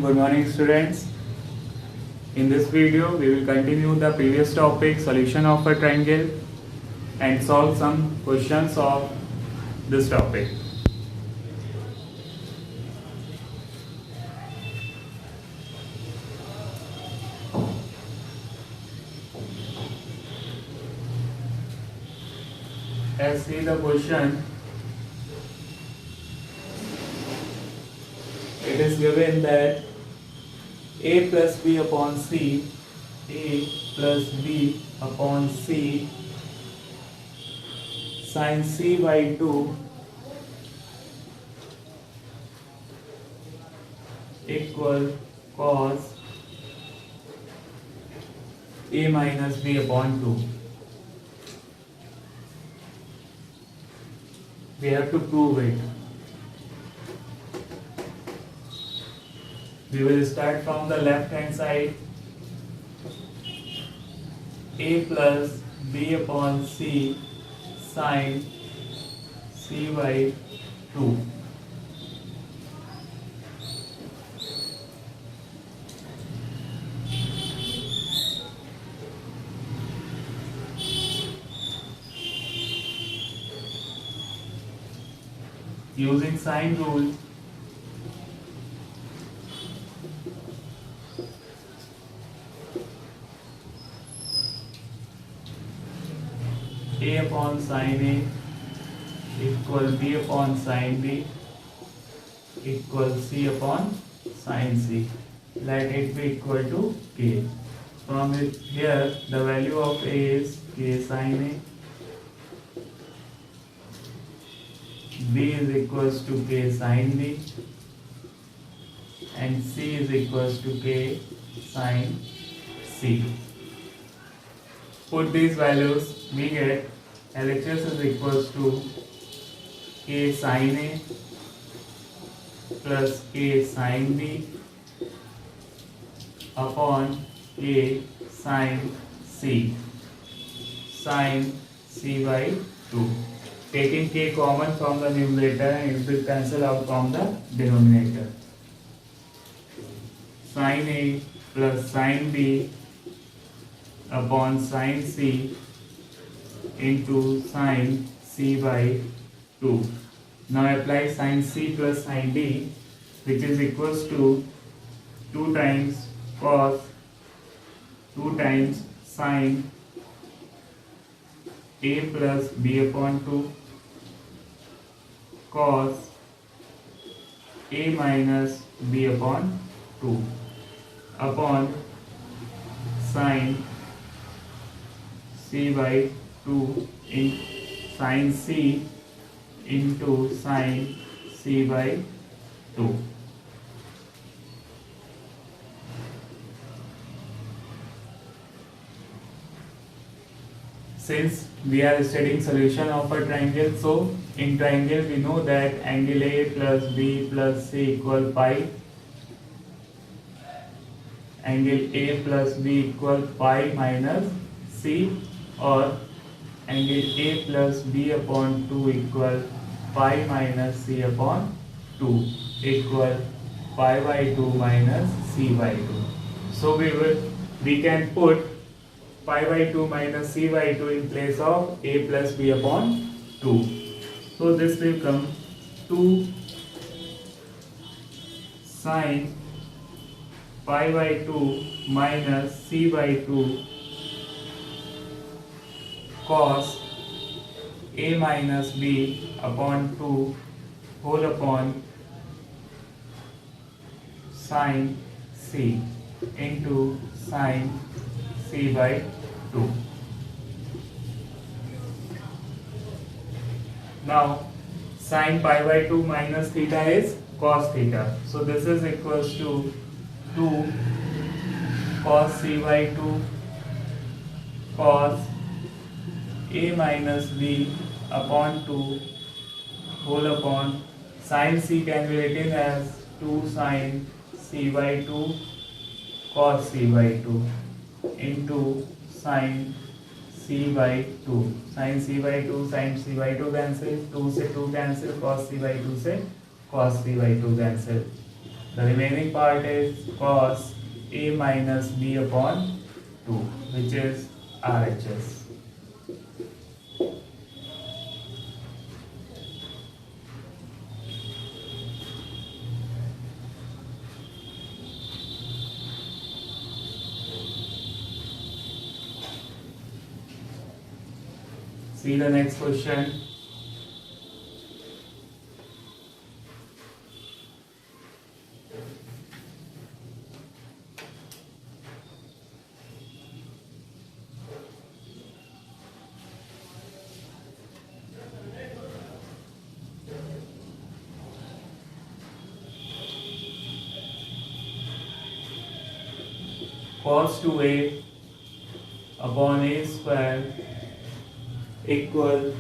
Good morning, students. In this video, we will continue the previous topic, solution of a triangle, and solve some questions of this topic. Let's see the question. It is given that a plus b upon c, a plus b upon c sin c by 2 equal cos a minus b upon 2. We have to prove it. We will start from the left hand side. A plus b upon c sin c by 2. Using sine rule, a upon sin a equal b upon sin b equal c upon sin c. Let it be equal to k. From here, the value of a is k sin a, b is equals to k sin b, and c is equals to k sin c. Put these values, we get LHS is equals to k sin a plus k sin b upon k sin c, sin c by 2. Taking k common from the numerator and it will cancel out from the denominator. Sin a plus sin b upon sin c into sin c by 2. Now apply sin c plus sin d, which is equals to 2 times cos 2 times sin a plus b upon 2 cos a minus b upon 2 upon sin c by 2 in sin c into sin c by 2. Since we are studying solution of a triangle, so in triangle we know that angle A plus B plus C equal pi. Angle A plus B equal pi minus C, or angle A plus B upon 2 equal pi minus C upon 2 equal pi by 2 minus C by 2. So we can put pi by 2 minus c by 2 in place of a plus b upon 2. So this will come 2 sin pi by 2 minus c by 2 cos a minus b upon 2 whole upon sin c into sin c by 2. Now sin pi by 2 minus theta is cos theta. So this is equals to 2 cos c by 2 cos a minus b upon 2 whole upon sin c can be written as 2 sin c by 2 cos c by 2 into sin c by 2. Sin c by 2 sin c by 2 cancel, 2 से 2 cancel, cos c by 2 से cos c by 2 cancel. The remaining part is cos A minus B upon 2, which is RHS. See the next question. Cos 2a upon a square equal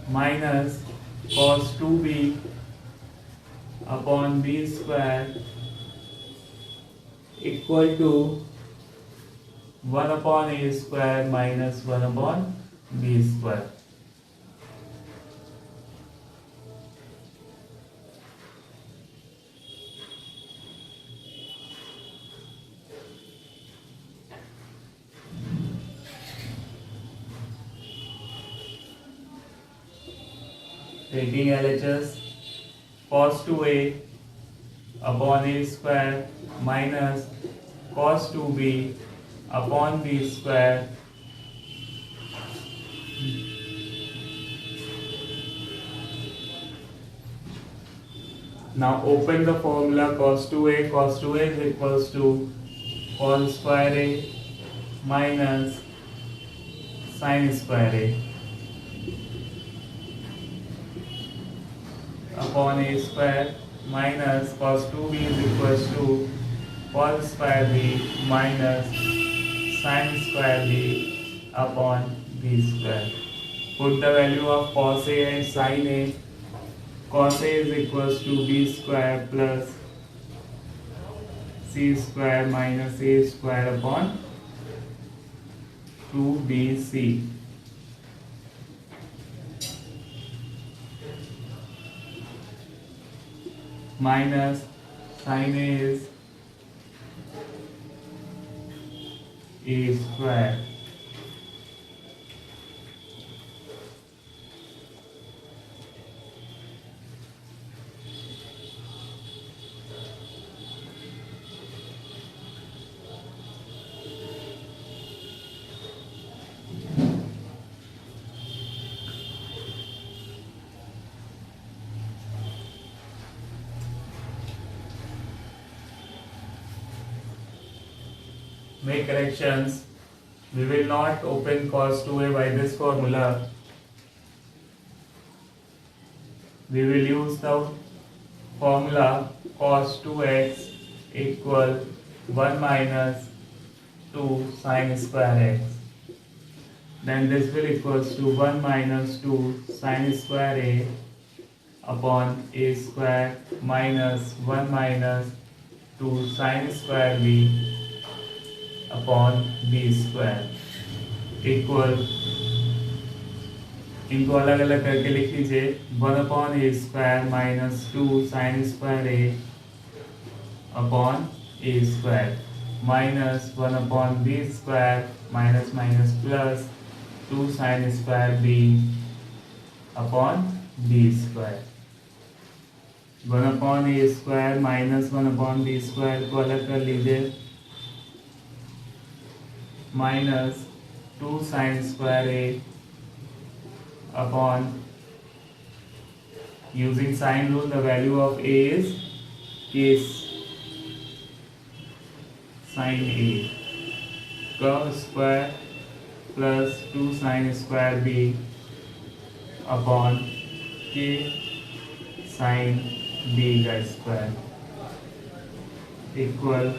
minus cos 2b upon b square equal to 1 upon a square minus 1 upon b square. Taking LHS, cos 2a upon a square minus cos 2b upon b square now open the formula. Cos 2a is equals to cos square a minus sin square a upon a square minus cos 2b is equals to cos square b minus sin square b upon b square. Put the value of cos a and sin a. Cos a is equals to b square plus c square minus a square upon 2bc. Minus sin a is a square make corrections. We will not open cos 2a by this formula. We will use the formula cos 2x equal 1 minus 2 sin square x. Then this will equals to 1 minus 2 sin square a upon a square minus 1 minus 2 sin square b upon b square equal, इनको अलग अलग करके लिख लीजिए. 1 upon a square minus 2 sine square a upon a square minus 1 upon b square minus minus plus 2 sine square b upon b square. 1 upon a square minus 1 upon b square को अलग कर लीजिए minus 2 sin square a upon, using sine rule, the value of a is case sin a, curve square plus 2 sin square b upon k sin b का square equal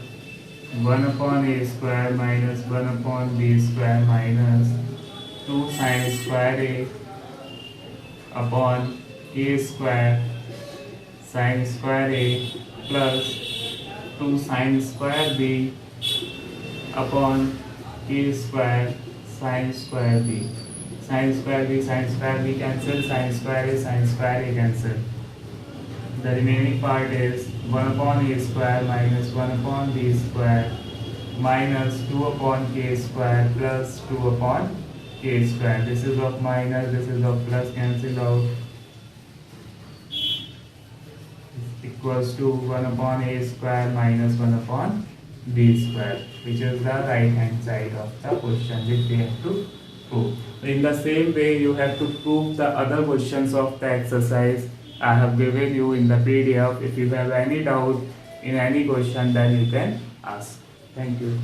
1 upon a square minus 1 upon b square minus 2 sin square a upon a square sin square a plus 2 sin square b upon a square sin square b. Sin square b cancel, sin square a cancel. The remaining part is 1 upon a square minus 1 upon b square minus 2 upon k square plus 2 upon k square. This is of minus, this is of plus, cancel out, equals to 1 upon a square minus 1 upon b square, which is the right hand side of the question which we have to prove. In the same way, you have to prove the other questions of the exercise I have given you in the PDF. If you have any doubt in any question, then you can ask. Thank you.